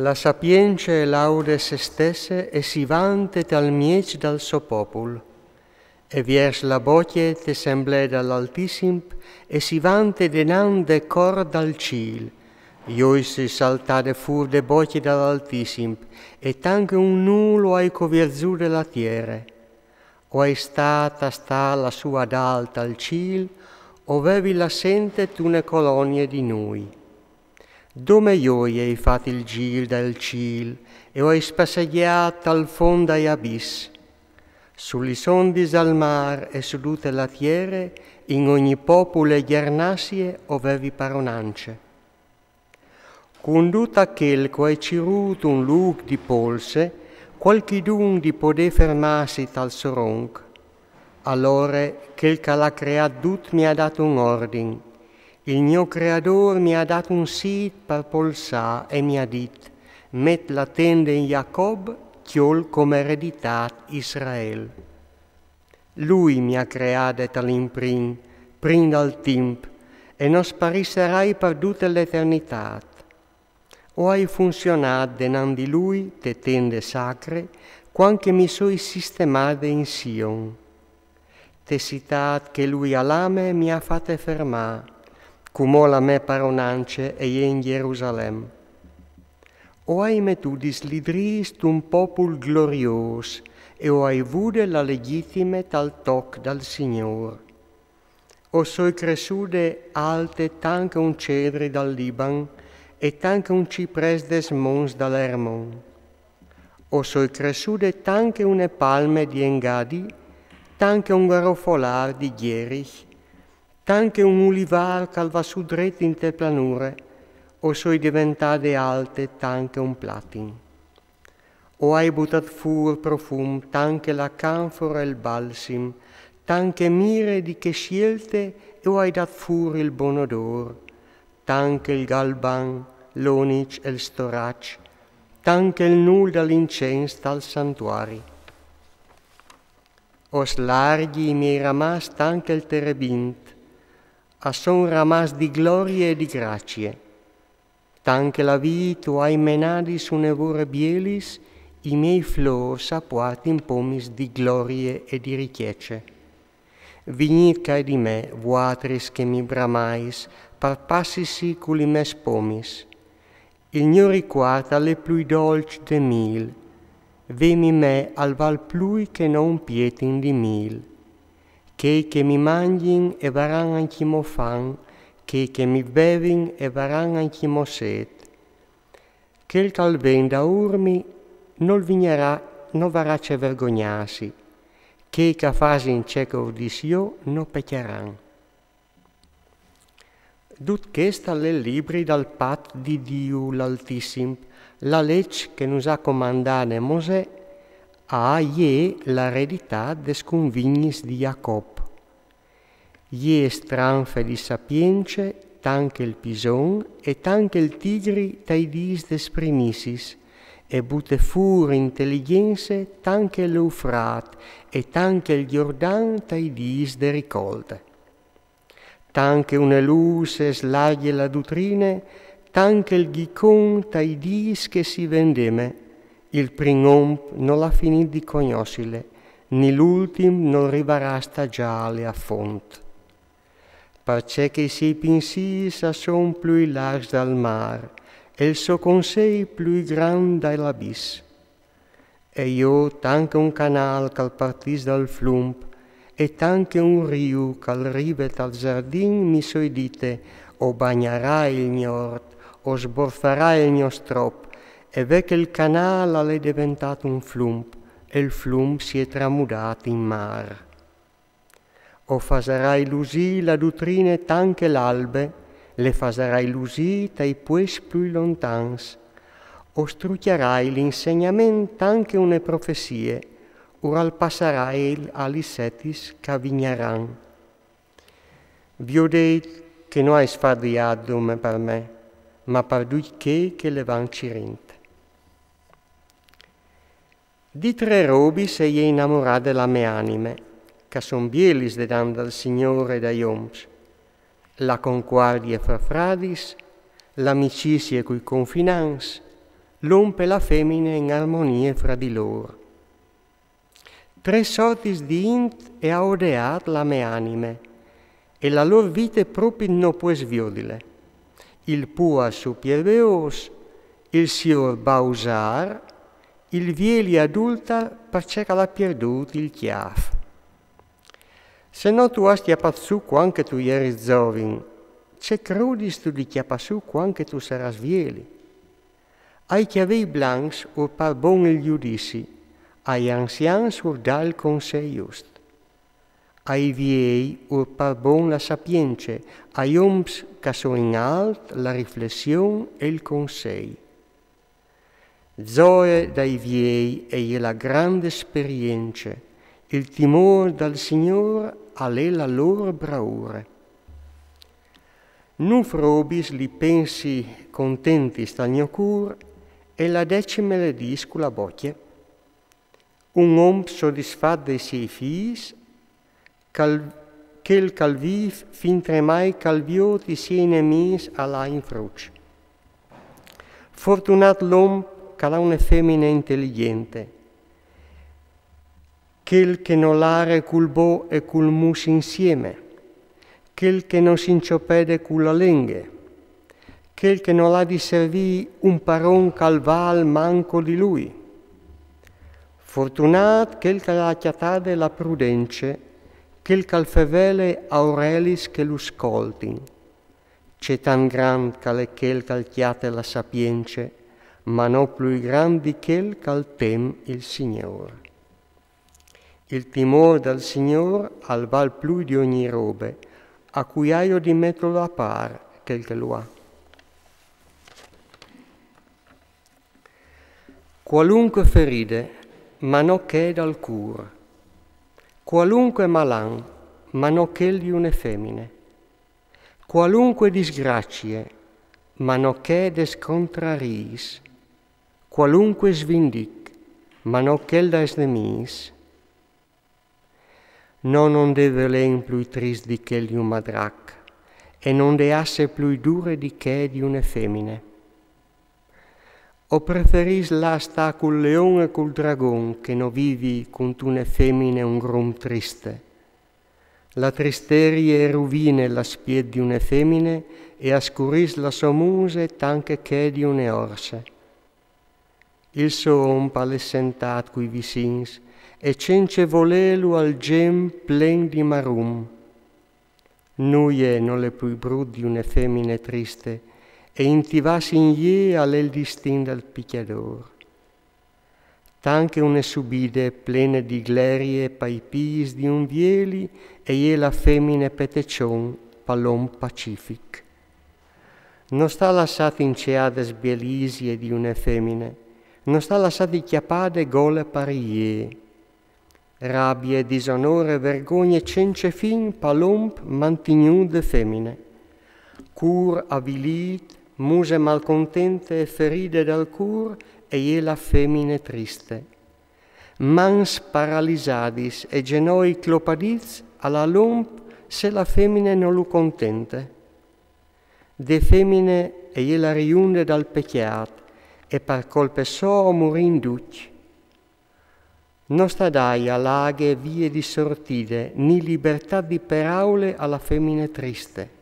La sapienza e laude se stesse e si vante tal miec dal so popul. E viers la bocie te semblè dall'Altissim e si vante denan de cor dal cil. Io si saltade fur de bocie dall'Altissim e tanche un nulo ai covierzù della tiere. O è stata sta la sua d'alta al cil, ovevi la sente tune colonie di noi. Dome io hai fatto il gil del cil e ho spassegiato al fondo ai abiss. Sugli sondis al mar e su tutte la tiere, in ogni popolo e ghernasie ovevi paronance. Con tutto aquel che hai ciruto un lug di polse, qualchidun di poter fermarsi tal soronc. Allora, quel che l'ha creato tut mi ha dato un ordine. Il mio creador mi ha dato un sit per polsà e mi ha dit, met la tenda in Jacob, chiol come eredità Israel. Lui mi ha creato dall'imprin, prin dal timp, e non sparisserai per tutta l'eternità. O hai funzionato denan di lui te tende sacre, quanche mi soi sistemate in Sion. Te citat che lui all'ame mi ha fatte fermare, come la me paronance e in Gerusalemme. O hai metudis lidrist un popul glorios, e o hai vude la legittime tal toc dal Signor. O soi cresciude alte tanche un cedri dal Liban, e tanche un cipres des mons dall'Ermon. O soi cresciude tanche une palme di Engadi, tanche un garofolar di Gierich, tanche un ulivar cal va su dret in te planure, o soi diventate alte tanche un platin. O hai butat fur profum tanche la canfora e il balsim, tanche mire di che scelte e o hai dat fur il bon odor, tanche il galban, l'onic e il storac, tanche il nul dall'incens dal santuari. Os larghi i miei ramas tanche il terebint, a son ramas di glorie e di grazie. Tanche la vita hai menadi su nevore bielis, i miei flor sapuati in pomis di glorie e di ricchezze. Vignit cae di me, vuatris che mi bramais, par passisi culi mes pomis. Il mio riquart alle plui dolci de mil, vemi me al val plui che non pietin di mil. Che mi mangin e varan anche mo fan, che mi bevin e varan anche mo set. Quel cal ven da urmi non vignerà, non varà ce vergognarsi, che fasin ceco disio non peccheran. Dut questa le libri dal pat di Dio l'Altissim, la legge che nos ha comandane Mosè, a ie l'eredità des convignis di Jacob. Ie stranfe di sapience, tanche il pison e tanche il tigri tai dis des primissis, e bute fur intelligenze tanche l'Eufrat e tanche il Jordan tai dis de ricolte. Tanche une luce slaglie la dottrine, tanche il ghicon tai dis che si vendeme, il prinomp non l'ha finito di conoscere, ni l'ultim non arriverà stagiale a font. Perché che i suoi pensieri son più larghi dal mar, e il suo consiglio più grande dall'abisso. E io, tanche un canal che partis dal flump, e tanche un rio che arriva dal giardin, mi soi dite, o bagnerai il mio ort, o sborferai il mio strop, e ve che il canale è diventato un flump, e il flump si è tramudato in mar. O faserai lusì la dottrine tanche l'albe, le faserai lusì tai pues più lontans, o strucchierai l'insegnamento tanche une profezie, oral passerai agli setis che vigneran. Vi ho detto che non hai sfardiato per me, ma per dui che le van cirinte. Di tre robi sei innamorata della mia anime, che son bielis de dan dal Signore da ioms, la conguardia fra fradis, l'amicizie cui confinans, l'uomo e la femmina in armonia fra di loro. Tre sorti di int e ha odeat la mie anime, e la loro vita proprio non può sviodile. Il pua su pierveos, il signor bausar, il vieli adulta perché l'ha perduto il chiaf. Se no tu hast chiapazzu quanche tu eri zovin, c'è crudis tu di chiapazzu quanche tu saras vieli. Ai chiavei blancs ur par bon il giudici, ai anzians ur dà il consiglio just. Ai viei ur par bon la sapienza, ai oms che sono in alt la riflessione e il consiglio. Zoe dai viei e la grande esperienza, il timore dal Signore è la loro bravura. Nu frobis li pensi contenti sta mio cur e la decima le dis con la bocchia. Un uomo soddisfatto dei suoi figli, che il calviv fin tremai calviò di suoi nemici alla in fruce. Fortunat l'uomo che ha una femmina intelligente, quel che non l'are col bo e col mus insieme, quel che non si inciopede con la lingua, quel che non ha di servire un paron calval manco di lui. Fortunat quel che ha chiatade la prudenza, quel che al fevele aurelis che lo scoltin. C'è tan gran che le quel che al chiate la sapienza, ma non più gran di quel che al tem il Signore. Il timore del Signore al val più di ogni robe, a cui io di metterlo a par quel che lo ha. Qualunque feride, ma non che dal cura. Qualunque malan, ma non che di una femmine. Qualunque disgrazie, ma non che des contraris. Qualunque svindic, ma non che des nemis. Non deve len più trist di che di un madrac, e non deve essere più dure di che di una femmine. O preferis là sta col leone e col dragon, che non vivi con una femmine un grum triste. La tristeria e rovine la spied di una femmine e ascuris la somuse tanche che di une orse. Il suo pale sentat qui vicins, e cence volelu al gem plen di marum. Nuie non le più brut di una femmine triste, e intivasi in ie all'el distin del picchiador. Tanche une subide plene di glerie e paipis di un vieli, e ie la femmine petecion palom pacific. Non sta lasciati in ceades bielisie di una femmine, non sta lasciati chiappade gole parie. Rabbia, disonore, vergogne, cence fin, palomp, mantignu de femmine. Cur avilit, muse malcontente e feride dal cur, e la femmine triste. Mans paralisadis e genoi clopadiz alla lomp, se la femmine non lo contente. De femmine e la riunde dal pecchiat, e per colpe sua murin duc. Non stadai a laghe vie di sortide, ni libertà di paraule alla femmine triste.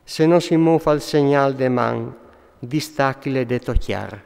Se non si mofa il segnal de man, distacchile de tocchiar.